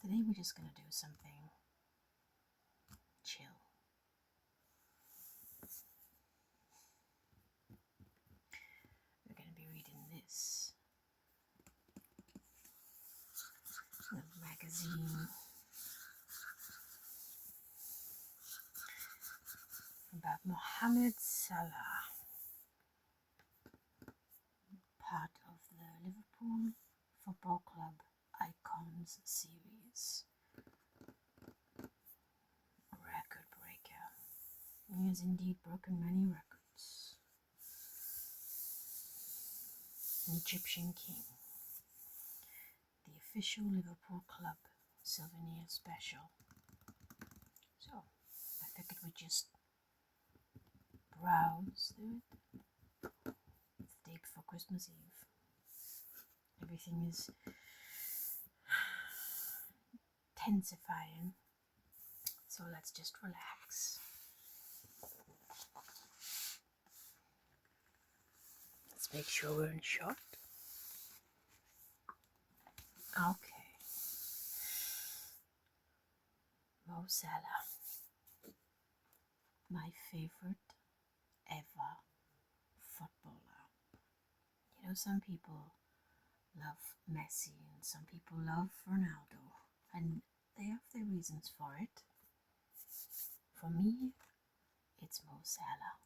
Today we're just going to do something chill. We're going to be reading this magazine about Mo Salah, part of the Liverpool Football Club Icons series. Record breaker. He has indeed broken many records. An Egyptian king. The official Liverpool club Souvenir special. So, I figured we'd just browse through it. It's the day before Christmas Eve. Everything is tensifying. So let's just relax. Let's make sure we're in shot. Okay. Mo Salah. My favorite ever footballer. You know, some people love Messi and some people love Ronaldo, and they have their reasons for it. For me, it's Mo Salah.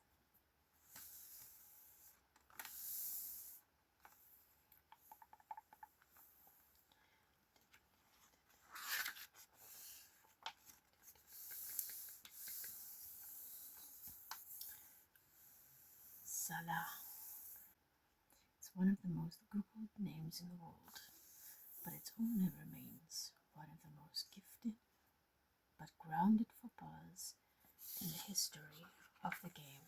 Salah. It's one of the most Googled names in the world, but its owner remains one of the most gifted but grounded footballers in the history of the game.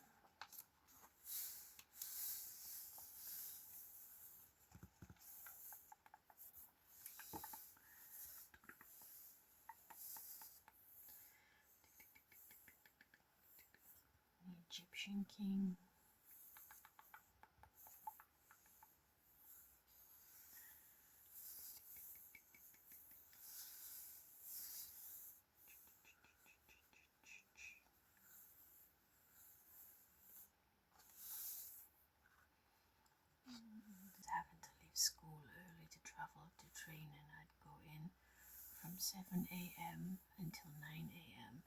The Egyptian king. Having to leave school early to travel to training, I'd go in from 7 a.m. until 9 a.m.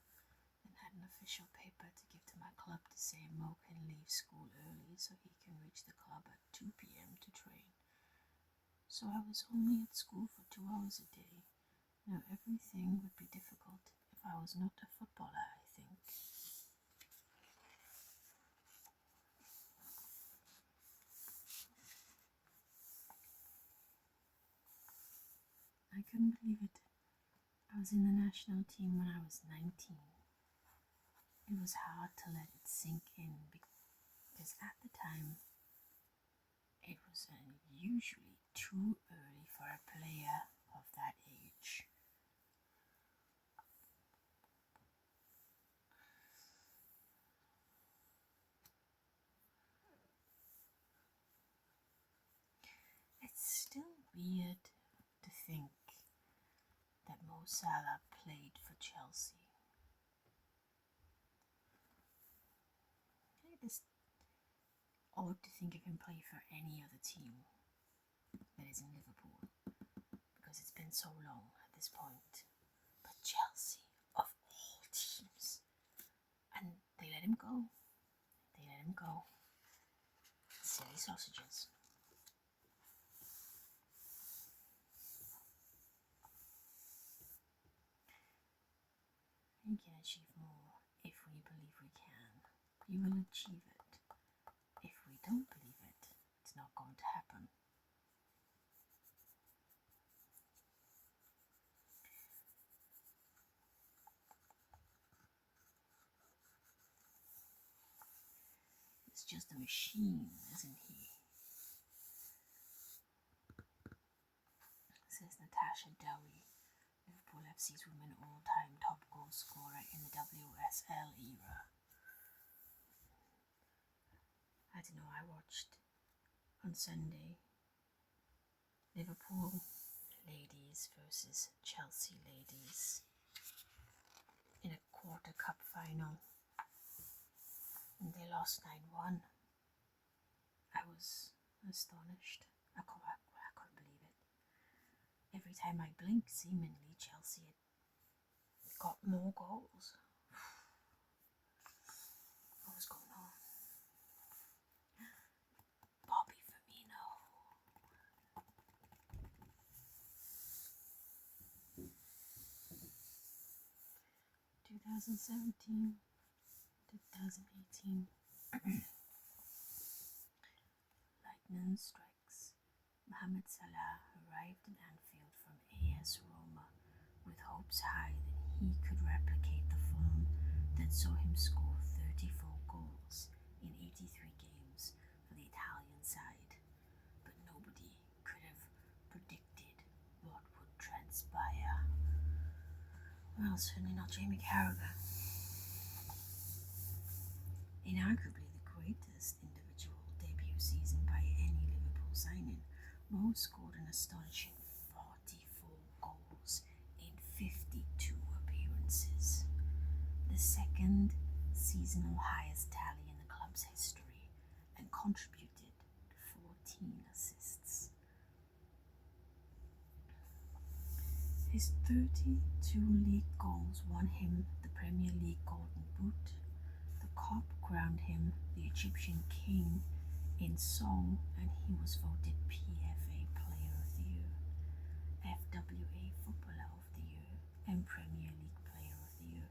and had an official paper to give to my club to say Mo can leave school early so he can reach the club at 2 p.m. to train. So I was only at school for 2 hours a day. Now everything would be difficult if I was not a footballer, I think. I couldn't believe it. I was in the national team when I was 19. It was hard to let it sink in because at the time it was usually too early for a player of that age. It's still weird to think that Mo Salah played for Chelsea. It is odd to think of him play for any other team that is in Liverpool, because it's been so long at this point. But Chelsea, of all teams, and they let him go. They let him go. Silly sausages. We can achieve more if we believe we can. We will achieve it. If we don't believe it, it's not going to happen. It's just a machine, isn't he? Says Natasha Dowie, Liverpool FC's women all-time top goal scorer in the WSL era. I don't know, I watched on Sunday Liverpool ladies versus Chelsea ladies in a quarter cup final, and they lost 9-1. I was astonished. I couldn't believe it. Every time I blinked, seemingly Chelsea had got more goals. What was going on? Bobby Firmino. 2017, 2018. Lightning strikes. Mohamed Salah arrived in Anfield from AS Roma with hopes high that he could replicate the form that saw him score 34 goals in 83 games for the Italian side. But nobody could have predicted what would transpire. Well, certainly not Jamie Carragher. Inarguably the greatest individual debut season by any Liverpool signing, Mo scored an astonishing 44 goals in 52 appearances, the second seasonal highest tally in the club's history, and contributed 14 assists. His 32 league goals won him the Premier League Golden Boot. The Kop crowned him the Egyptian King in song, and he was voted PFA Player of the Year, FWA Footballer of the Year, and Premier League Player of the Year.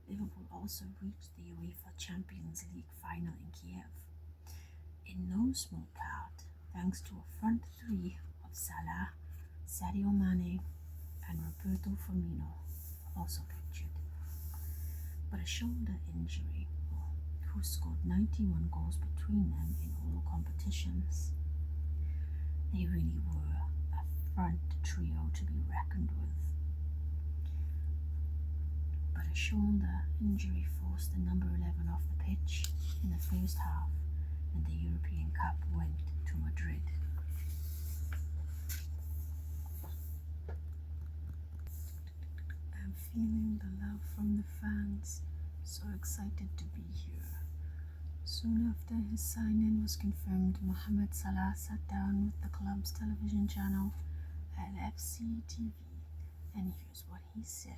Liverpool also reached the UEFA Champions League final in Kiev, in no small part thanks to a front three of Salah, Sadio Mane, and Roberto Firmino, also pictured. But a shoulder injury, who scored 91 goals between them in all competitions. They really were a front trio to be reckoned with. But a shoulder injury forced the number 11 off the pitch in the first half, and the European Cup went to Madrid. I'm feeling the love from the fans, so excited to be here. Soon after his sign-in was confirmed, Mohamed Salah sat down with the club's television channel at FC TV, and here's what he said.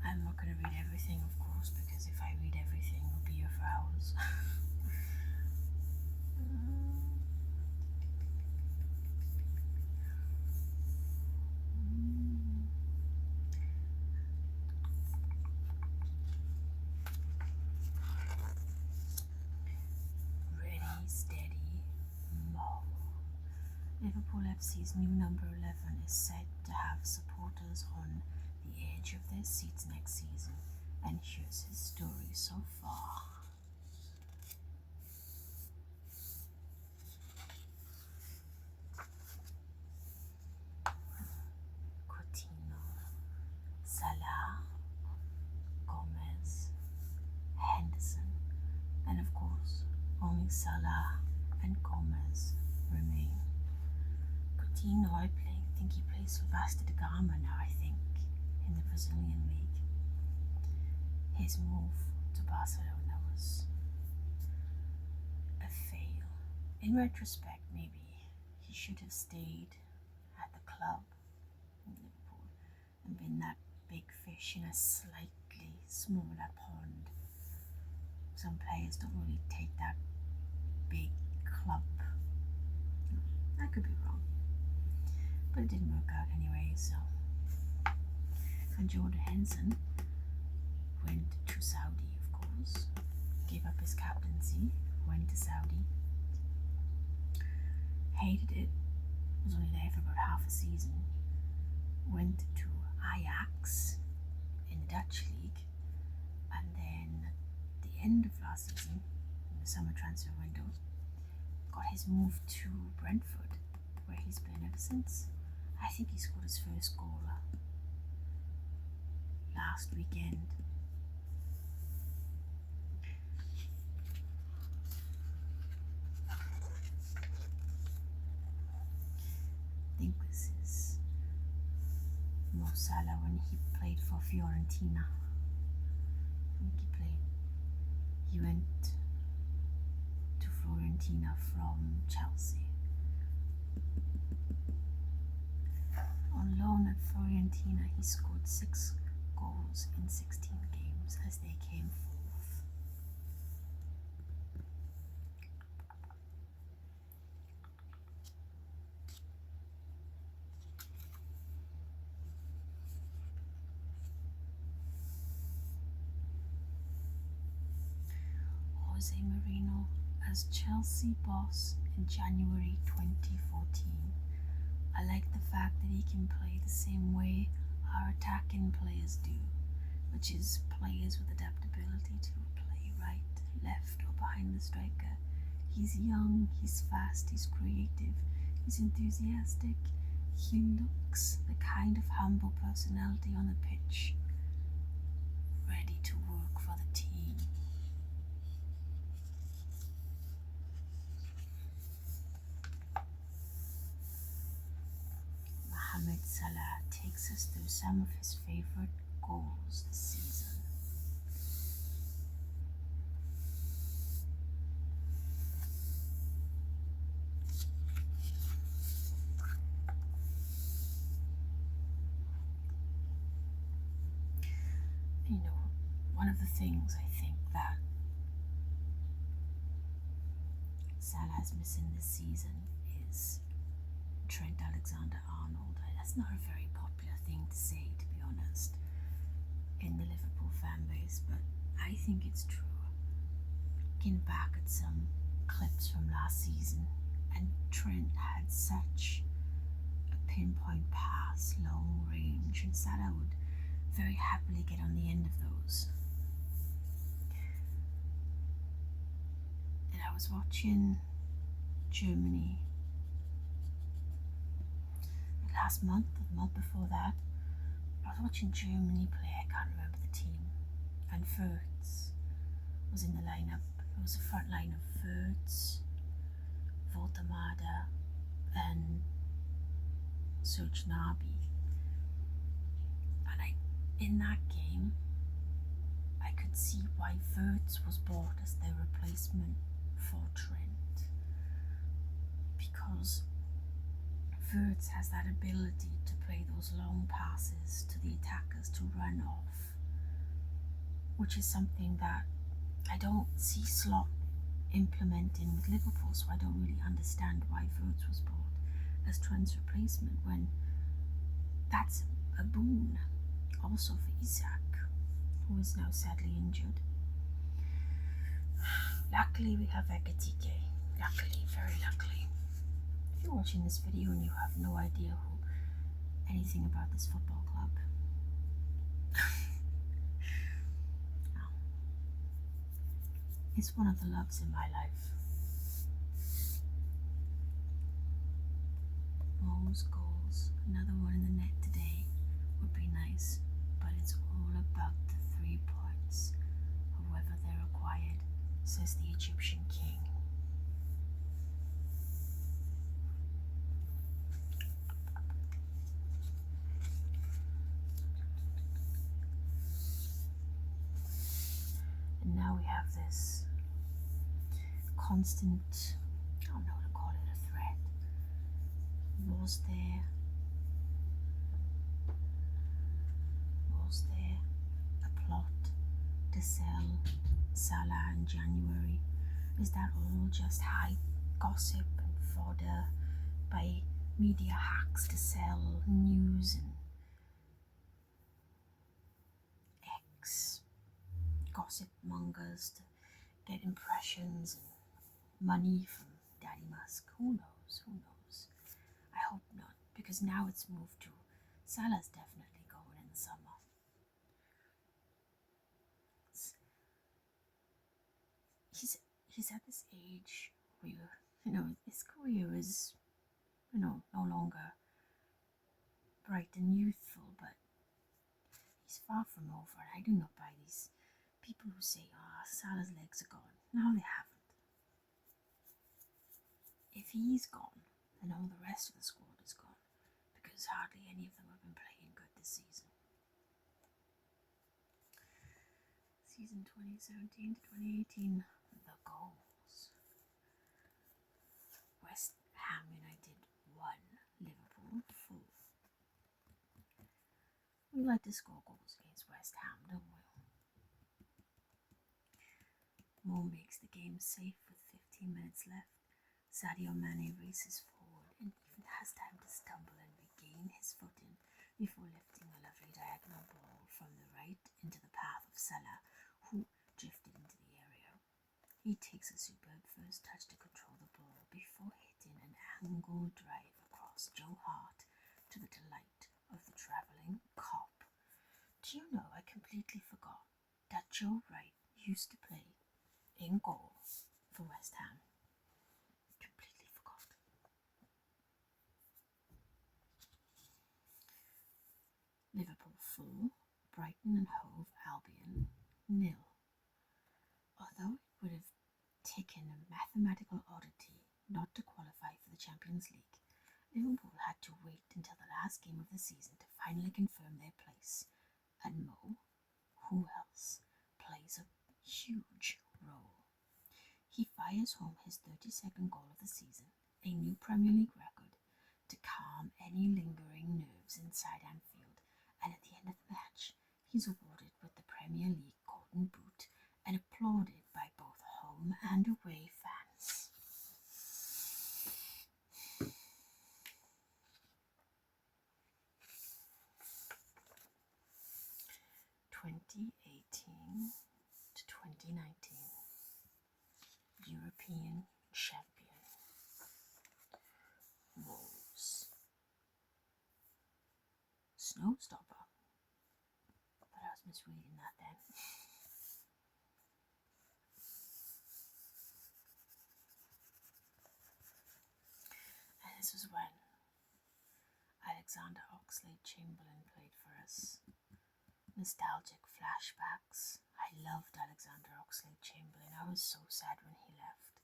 I'm not going to read everything, of course, because if I read everything, we'll be here for hours. Ready, steady, Mo. Liverpool FC's new number 11 is said to have supporters on the edge of their seats next season, and here's his story so far. Coutinho, Salah, Gomez, Henderson, and of course, only Salah and Gomez remain. Coutinho, I think he plays for Vasta da Gama now, I think, in the Brazilian league. His move to Barcelona was a fail. In retrospect, maybe he should have stayed at the club in Liverpool and been that big fish in a slightly smaller pond. Some players don't really take that big club. I could be wrong, but it didn't work out anyway, so. And Jordan Henson went to Saudi, of course, gave up his captaincy, went to Saudi, hated it, was only there for about half a season, went to Ajax in the Dutch league, and then at the end of last season, in the summer transfer window, got his move to Brentford, where he's been ever since. I think he scored his first goal last weekend. I think this is Mo Salah when he played for Fiorentina. He went to Fiorentina from Chelsea. On loan at Fiorentina, he scored 6 goals in 16 games as they came fourth. Jose Mourinho as Chelsea boss in January 2014. I like the fact that he can play the same way our attacking players do, which is players with adaptability to play right, left or behind the striker. He's young, he's fast, he's creative, he's enthusiastic. He looks the kind of humble personality on the pitch, ready to work for the team. Mo Salah takes us through some of his favorite goals this season. One of the things I think that Salah's missing this season is Trent Alexander-Arnold. That's not a very popular thing to say, to be honest, in the Liverpool fan base, but I think it's true. Looking back at some clips from last season, and Trent had such a pinpoint pass, long range, and Salah would very happily get on the end of those. And I was watching Germany last month, or the month before that. I was watching Germany play, I can't remember the team, and Wirtz was in the lineup. It was a front line of Wirtz, Voltemade, and Serge Gnabry. And in that game, I could see why Wirtz was bought as their replacement for Trent, because Wirtz has that ability to play those long passes to the attackers to run off, which is something that I don't see Slot implementing with Liverpool, so I don't really understand why Wirtz was bought as Trent's replacement when that's a boon. Also for Isak, who is now sadly injured. Luckily we have Ekatike. Luckily, very luckily. If you're watching this video and you have no idea anything about this football club, it's one of the loves in my life. Mo's goals, another one in the net today would be nice, but it's all about the 3 points, however they're acquired, says the Egyptian king. And now we have this constant, I don't know how to call it, a threat. Was there a plot to sell Salah in January? Is that all just hype, gossip and fodder by media hacks to sell news and gossip mongers to get impressions and money from Daddy Musk? Who knows? I hope not, because now it's moved to Salah's definitely going in the summer. He's at this age where his career is no longer bright and youthful, but he's is far from over, and I do not buy these people who say, Salah's legs are gone. No, they haven't. If he's gone, then all the rest of the squad is gone, because hardly any of them have been playing good this season. Season 2017 to 2018, the goals. West Ham United 1, Liverpool 4. We like to score goals against West Ham, don't we? Mo makes the game safe with 15 minutes left. Sadio Mane races forward and even has time to stumble and regain his footing before lifting a lovely diagonal ball from the right into the path of Salah, who drifted into the area. He takes a superb first touch to control the ball before hitting an angle drive across Joe Hart to the delight of the travelling cop. Do you know, I completely forgot that Joe Wright used to play in goal for West Ham. Completely forgot. Liverpool 4, Brighton and Hove Albion 0. Although it would have taken a mathematical oddity not to qualify for the Champions League, Liverpool had to wait until the last game of the season to finally confirm their place. And Mo, who else, plays a huge role. He fires home his 32nd goal of the season, a new Premier League record, to calm any lingering nerves inside Anfield, and at the end of the match, he's awarded with the Premier League Golden Boot and applauded by both home and away fans. (2018 to 2019) European champion Wolves. Snowstopper. But I was misreading that then. And this was when Alexander Oxlade-Chamberlain played for us. Nostalgic flashbacks. I loved Alexander Oxlade-Chamberlain. I was so sad when he left.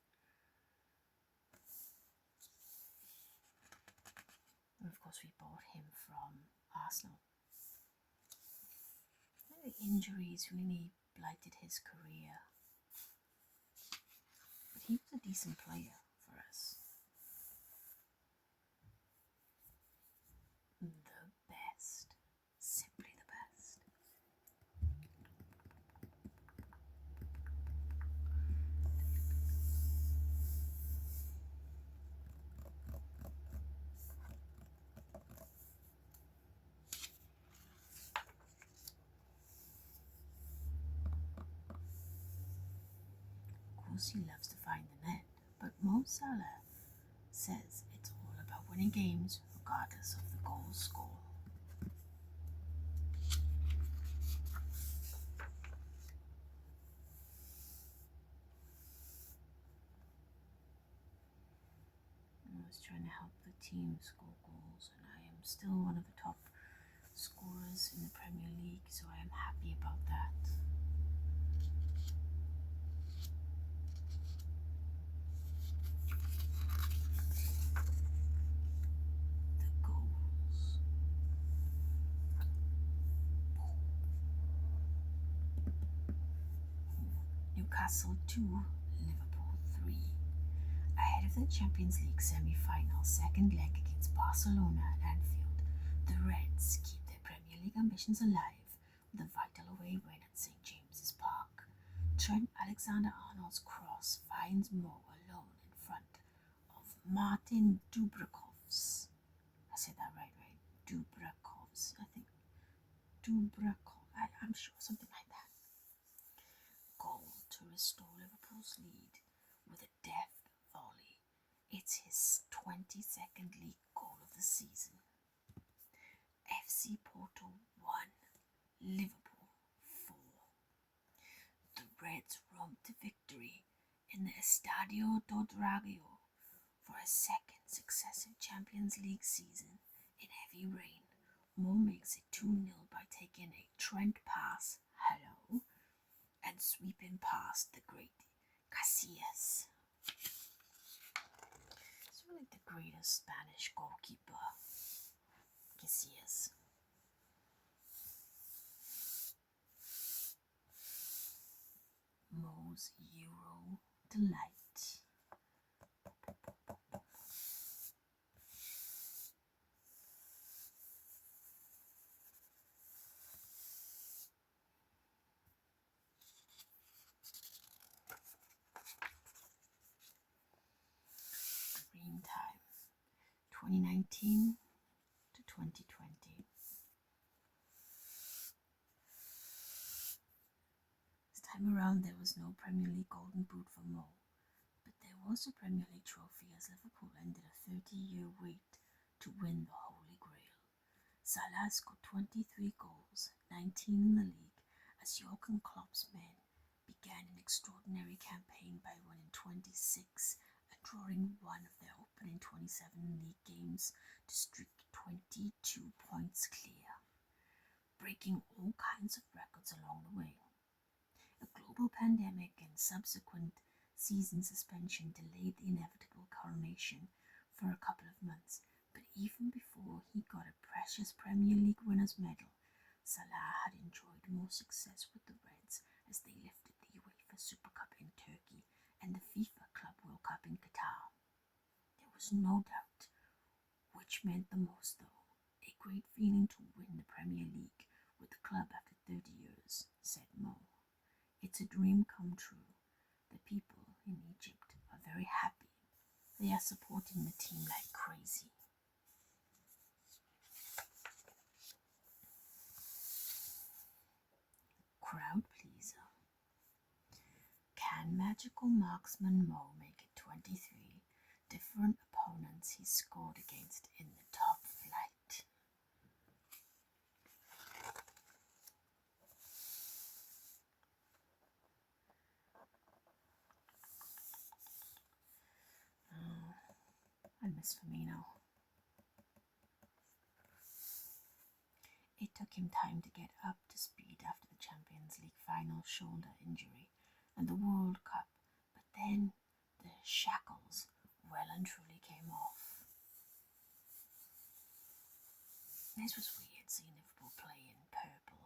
And of course we bought him from Arsenal. The injuries really blighted his career. But he was a decent player for us. The best. Simply the best. Of course he loves to find the net, but Mo Salah says it's all about winning games regardless of the goal score. I was trying to help the team score goals, and I am still one of the top scorers in the Premier League, so I am happy about that. The goals. Newcastle 2, Liverpool 3. Ahead of the Champions League semi-final second leg against Barcelona at Anfield, the Reds keep their Premier League ambitions alive with a vital away win at St. James's Park. Trent Alexander-Arnold's cross finds Mo alone in front of Martin Dubrakovs. I said that right? Dubrakovs, I think. I'm sure, something like that. Goal to restore Liverpool's lead with a deft volley. It's his 22nd league goal of the season. FC Porto 1, Liverpool 4. The Reds romp to victory in the Estadio do Dragão for a second successive Champions League season in heavy rain. Mo makes it 2-0 by by taking a Trent pass, hello, and sweeping past the great Casillas. It's really the greatest Spanish goalkeeper, Casillas. Mo's Euro delight. Dream time, 2019 to 2020. This time around there was no Premier League Golden Boot for Mo, but there was a Premier League trophy as Liverpool ended a 30-year wait to win the Holy Grail. Salah scored 23 goals, 19 in the league, as Jurgen Klopp's men began an extraordinary campaign by winning 26 and drawing one of their opening 27 league games to streak 22 points clear, breaking all kinds of records along the way. A global pandemic and subsequent season suspension delayed the inevitable coronation for a couple of months, but even before he got a precious Premier League winner's medal, Salah had enjoyed more success with the Reds as they lifted the UEFA Super Cup in Turkey and the FIFA Club World Cup in Qatar. There was no doubt which meant the most, though. A great feeling to win the Premier League with the club after 30 years, said Mo. It's a dream come true. The people in Egypt are very happy. They are supporting the team like crazy. Crowd pleaser. Can magical marksman Mo make it 23 different opponents he scored against in the top flight? I miss Firmino. It took him time to get up to speed after the Champions League final shoulder injury and the World Cup, but then the shackles well and truly came off. This was weird seeing Liverpool play in purple.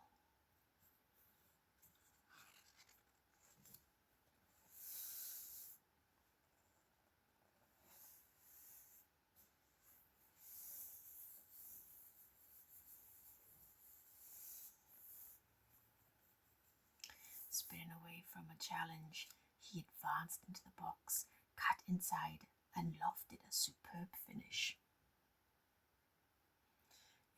Spinning away from a challenge, he advanced into the box, cut inside, and lofted a superb finish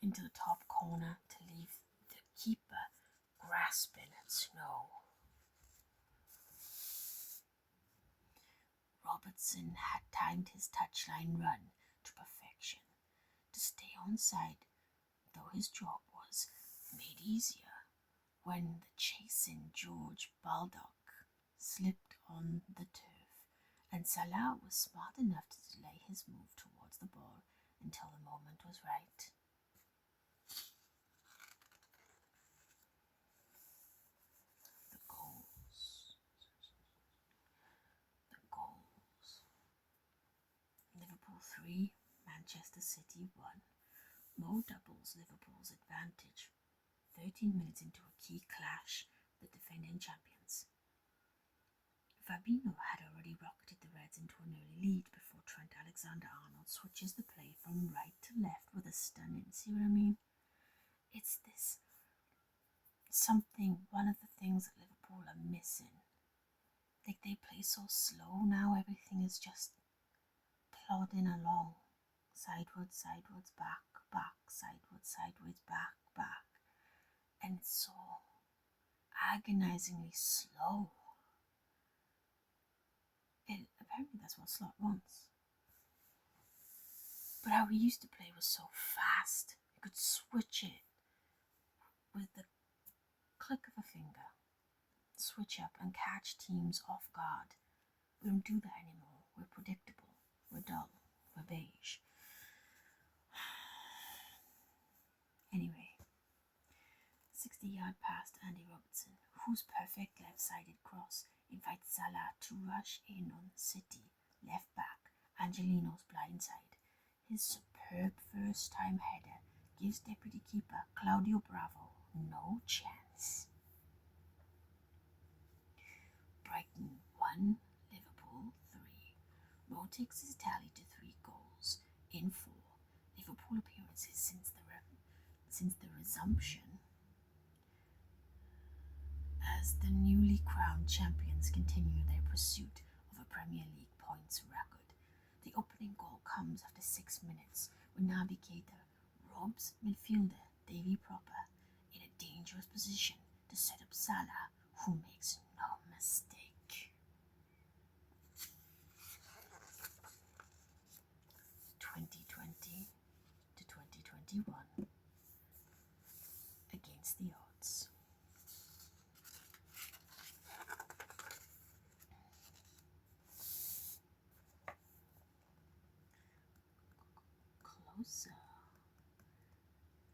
into the top corner to leave the keeper grasping at snow. Robertson had timed his touchline run to perfection to stay onside, though his job was made easier when the chasing George Baldock slipped on the turf, and Salah was smart enough to delay his move towards the ball until the moment was right. The goals. Liverpool 3, Manchester City 1. Mo doubles Liverpool's advantage 13 minutes into a key clash with the defending champions. Fabinho had already rocketed the Reds into an early lead before Trent Alexander-Arnold switches the play from right to left with a stunning, see what I mean? It's this something, one of the things that Liverpool are missing. Like they play so slow now, everything is just plodding along. Sideways, sideways, back, back, sideways, sideways, back, back. And it's so agonizingly slow. Apparently that's what Slot wants. But how we used to play was so fast. You could switch it with the click of a finger. Switch up and catch teams off guard. We don't do that anymore. We're predictable. We're dull. We're beige. Anyway, 60-yard pass to Andy Robertson, whose perfect left-sided cross invites Salah to rush in on City left back Angelino's blindside. His superb first-time header gives deputy keeper Claudio Bravo no chance. Brighton 1, Liverpool 3. Mo takes his tally to 3 goals in 4 Liverpool appearances since the resumption as the newly crowned champions continue their pursuit of a Premier League points record. The opening goal comes after 6 minutes when navigator robs midfielder Davy Proper in a dangerous position to set up Salah, who makes no mistake. 2020 to 2021 against the odds. Closer.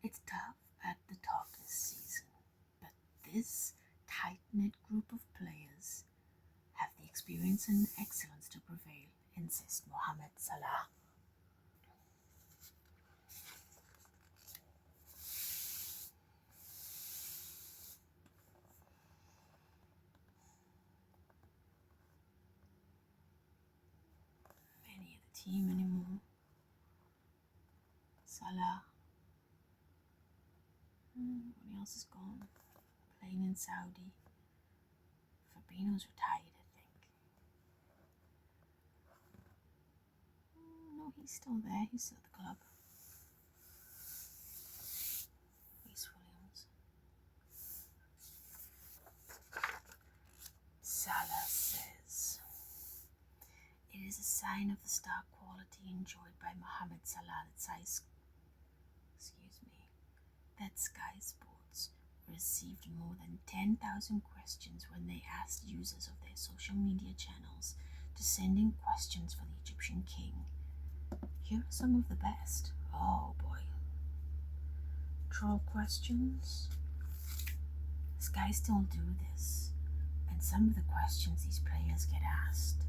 It's tough at the top this season, but this tight-knit group of players have the experience and excellence to prevail, insists Mohamed Salah. Many of the team anymore. Salah. Everybody else is gone. Playing in Saudi. Fabinho's retired, I think. No, he's still there. He's still at the club. Reece Williams. Salah says, "It is a sign of the star quality enjoyed by Mohamed Salah that Sky Sports received more than 10,000 questions when they asked users of their social media channels to send in questions for the Egyptian king. Here are some of the best. Oh boy. Troll questions. Sky still do this, and some of the questions these players get asked.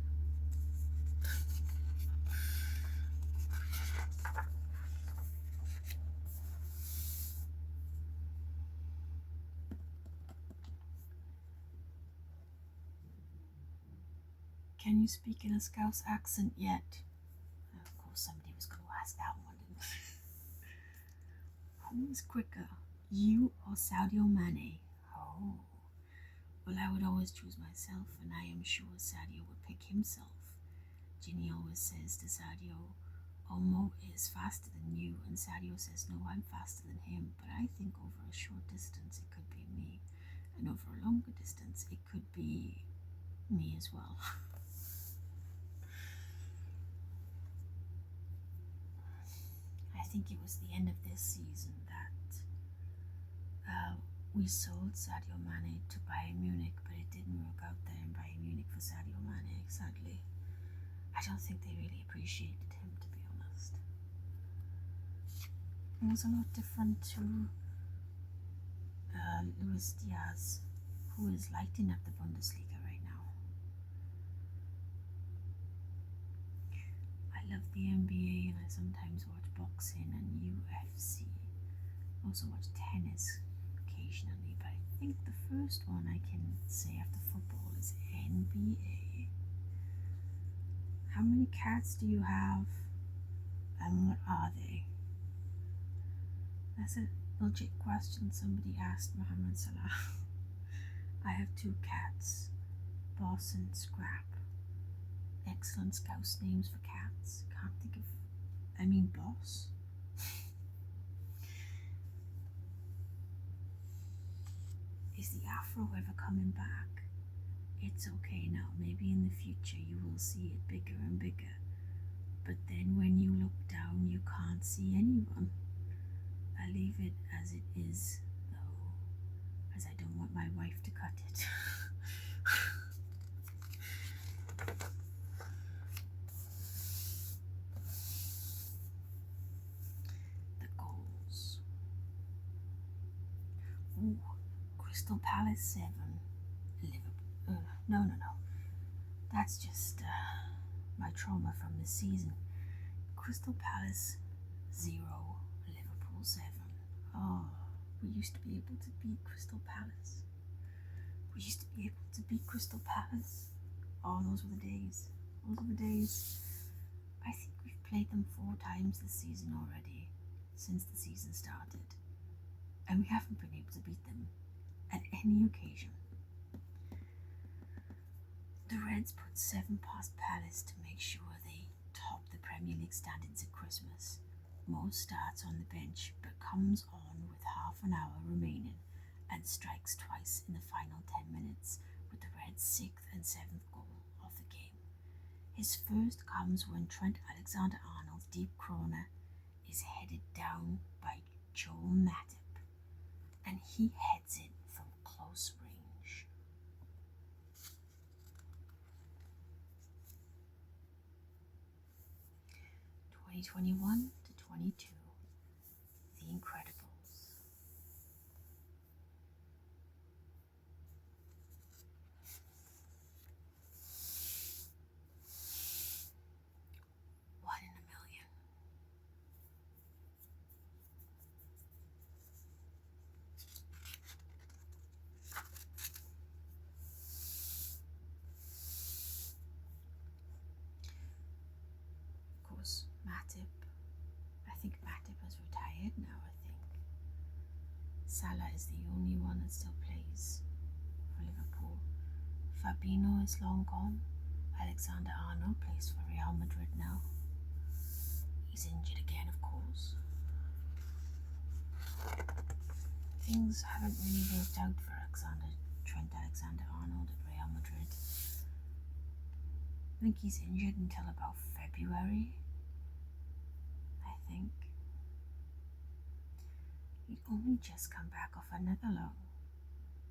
Can you speak in a Scouse accent yet? Of course, somebody was going to ask that one. Who is quicker, you or Sadio Mane? Oh, well, I would always choose myself, and I am sure Sadio would pick himself. Ginny always says to Sadio, "Oh, Mo is faster than you," and Sadio says, "No, I'm faster than him, but I think over a short distance it could be me, and over a longer distance it could be me as well." I think it was the end of this season that we sold Sadio Mane to Bayern Munich, but it didn't work out there in Bayern Munich for Sadio Mane, sadly. I don't think they really appreciated him, to be honest. It was a lot different to Luis Diaz, who is lighting up the Bundesliga right now. I love the NBA, and I sometimes watch boxing and UFC. I also watch tennis occasionally, but I think the first one I can say after football is NBA. How many cats do you have, and what are they? That's a legit question somebody asked Mohamed Salah. I have 2 cats, Boss and Scrap. Excellent Scouse names for cats. Can't think of... Boss. Is the afro ever coming back? It's okay now. Maybe in the future you will see it bigger and bigger. But then when you look down, you can't see anyone. I leave it as it is, though, as I don't want my wife to cut it. The goals. Ooh, Crystal Palace 7, Liverpool. No. That's just my trauma from this season. Crystal Palace 0, Liverpool 7. Oh, we used to be able to beat Crystal Palace. Oh, those were the days. I think we've played them 4 times this season already, since the season started. And we haven't been able to beat them at any occasion. The Reds put 7 past Palace to make sure they top the Premier League standings at Christmas. Mo starts on the bench but comes on with half an hour remaining and strikes twice in the final 10 minutes with the Reds' 6th and 7th goal of the game. His first comes when Trent Alexander-Arnold's deep corner is headed down by Joel Matip, and he heads it from close range. (2021 to 22), The Incredibles. One in a million. Of course, I think Matip has retired now, Salah is the only one that still plays for Liverpool. Fabinho is long gone. Alexander-Arnold plays for Real Madrid now. He's injured again, of course. Things haven't really worked out for Trent Alexander-Arnold at Real Madrid. I think he's injured until about February. He'd only just come back off another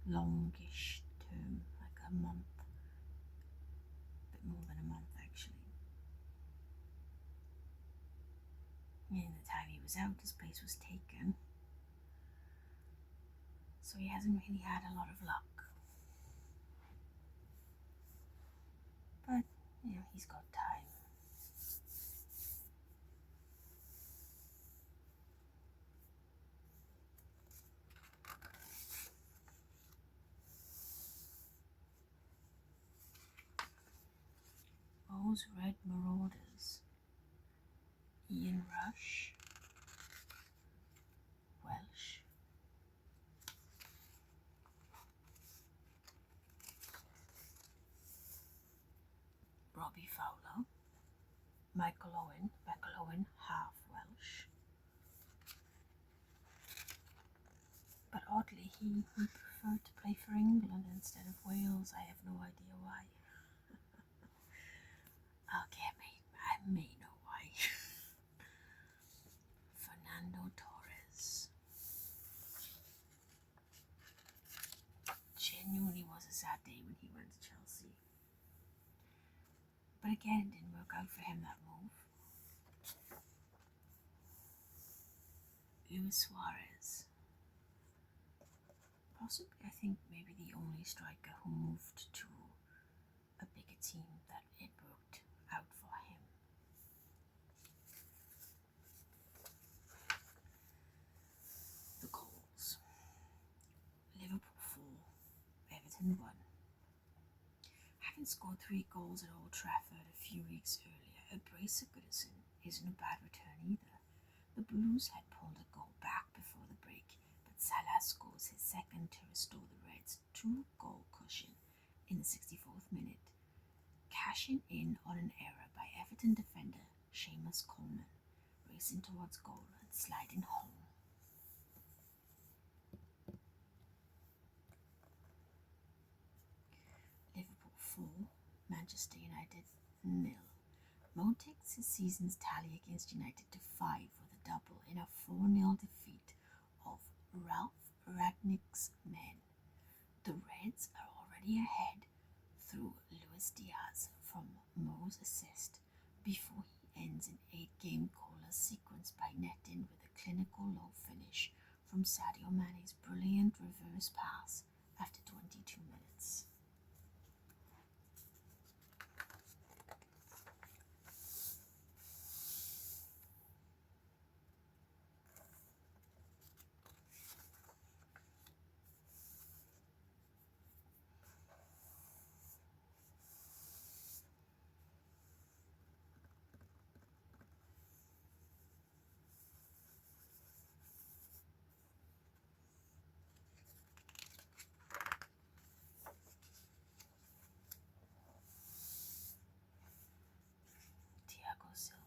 longish term, like a month. A bit more than a month, actually. In the time he was out, his place was taken. So he hasn't really had a lot of luck. But, he's got time. Mo's Red Marauders. Ian Rush. Welsh. Robbie Fowler. Michael Owen, half Welsh. But oddly, he preferred to play for England instead of Wales. I have no idea why. Okay, I may know why. Fernando Torres. Genuinely was a sad day when he went to Chelsea. But again, it didn't work out for him, that move. Luis Suarez. Possibly, I think, maybe the only striker who moved to a bigger team that it worked out for him. The goals. Liverpool 4, Everton 1. Having scored 3 goals at Old Trafford a few weeks earlier, a brace of Goodison isn't a bad return either. The Blues had pulled a goal back before the break, but Salah scores his second to restore the Reds' 2-goal cushion in the 64th minute, cashing in on an error by Everton defender Seamus Coleman, racing towards goal and sliding home. Liverpool 4, Manchester United 0. Mo takes his season's tally against United to 5 with a double in a 4-0 defeat of Ralph Rangnick's men. The Reds are already ahead through Luis Diaz from Mo's assist before he ends an 8-game goalless sequence by netting with a clinical low finish from Sadio Mane's brilliant reverse first pass after 22 minutes. Thiago Silva.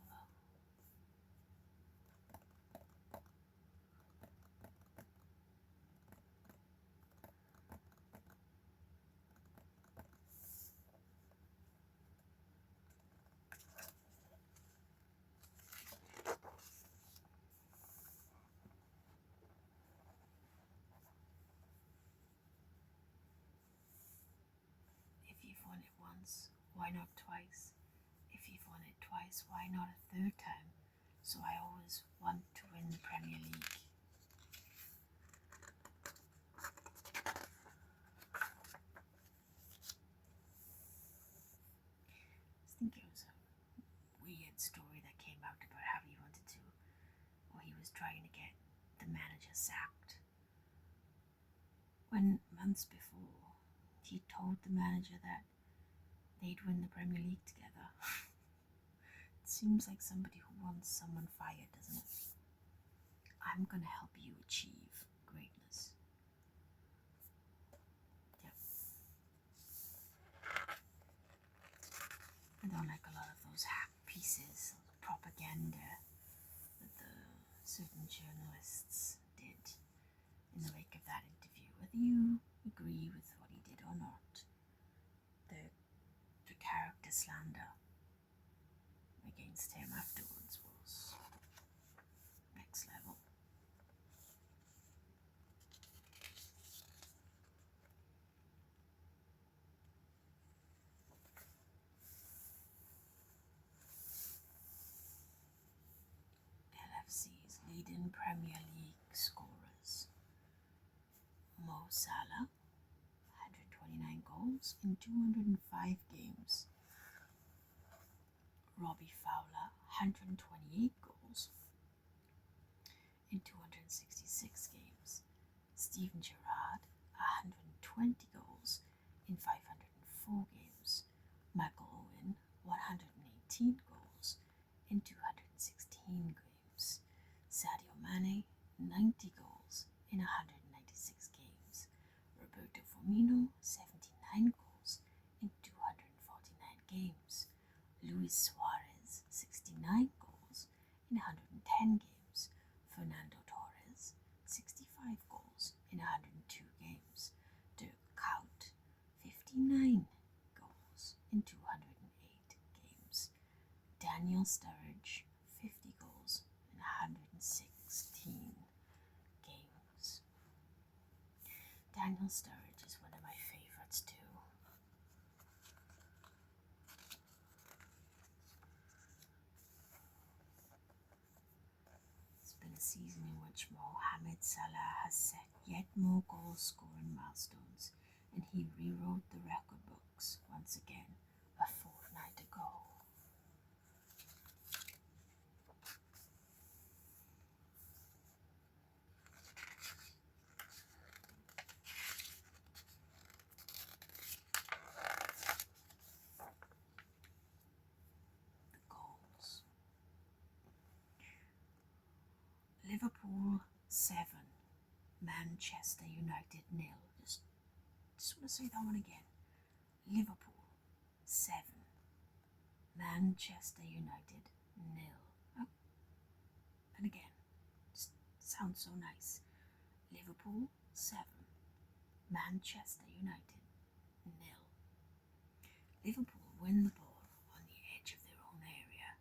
If you've won it once, why not twice? If you've won it twice, why not a third time? So I always want to win the Premier League. I think it was a weird story that came out about how he wanted to, or he was trying to get the manager sacked. When months before, he told the manager that they'd win the Premier League together. It seems like somebody who wants someone fired, doesn't it? I'm gonna help you achieve greatness. Yep. I don't like a lot of those hack pieces of propaganda that the certain journalists did in the wake of that interview. Whether you agree with what he did or not, the character slander against him afterwards was next level. LFC's leading Premier League scorers: Mo Salah, 129 goals in 205 games. Robbie Fowler, 128 goals in 266 games. Steven Gerrard, 120 goals in 504 games. Michael Owen, 118 goals in 216 games. Sadio Mane, 90 goals in 196 games. Roberto Firmino, 79 goals in 249 games. Luis Suarez, 69 goals in 110 games. Fernando Torres, 65 goals in 102 games. Dirk Kuyt, 59 goals in 208 games. Daniel Sturridge, 50 goals in 116 games. Daniel Sturridge is one of my favorites too. It's been a season in which Mohamed Salah has set yet more goal-scoring milestones, and he rewrote the record books once again a fortnight ago. The goals. Liverpool 7, Manchester United 0. Just want to say that one again. Liverpool 7, Manchester United 0. Oh. And again, just sounds so nice. Liverpool 7, Manchester United 0. Liverpool win the ball on the edge of their own area,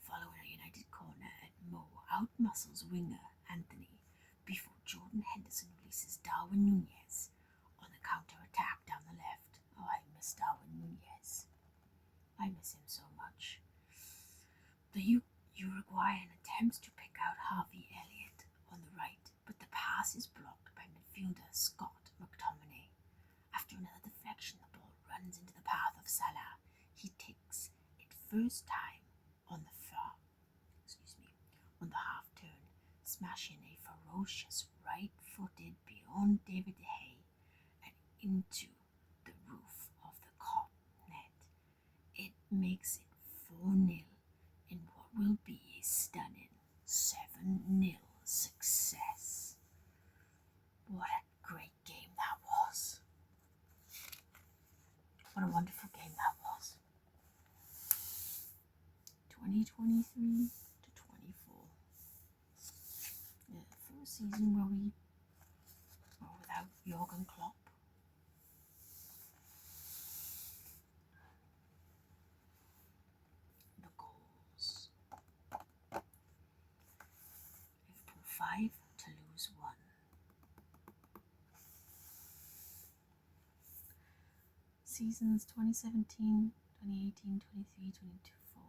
following a United corner, and Mo outmuscles winger Anthony before Jordan Henderson releases Darwin Núñez on the counter-attack down the left. Oh, I miss Darwin Núñez. I miss him so much. The Uruguayan attempts to pick out Harvey Elliott on the right, but the pass is blocked by midfielder Scott Salah, he takes it first time on on the half turn, smashing a ferocious right-footed beyond David De Gea and into the roof of the Cop net. It makes it 4-0 in what will be a stunning 7-0 success. What a great game that was. What a wonderful game that was. 2023 to 24. The first season where we were without Jurgen Klopp. The goals. Liverpool 5, Toulouse 1. Seasons 2017, 2018, 23, 22, 4.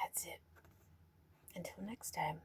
That's it. Until next time.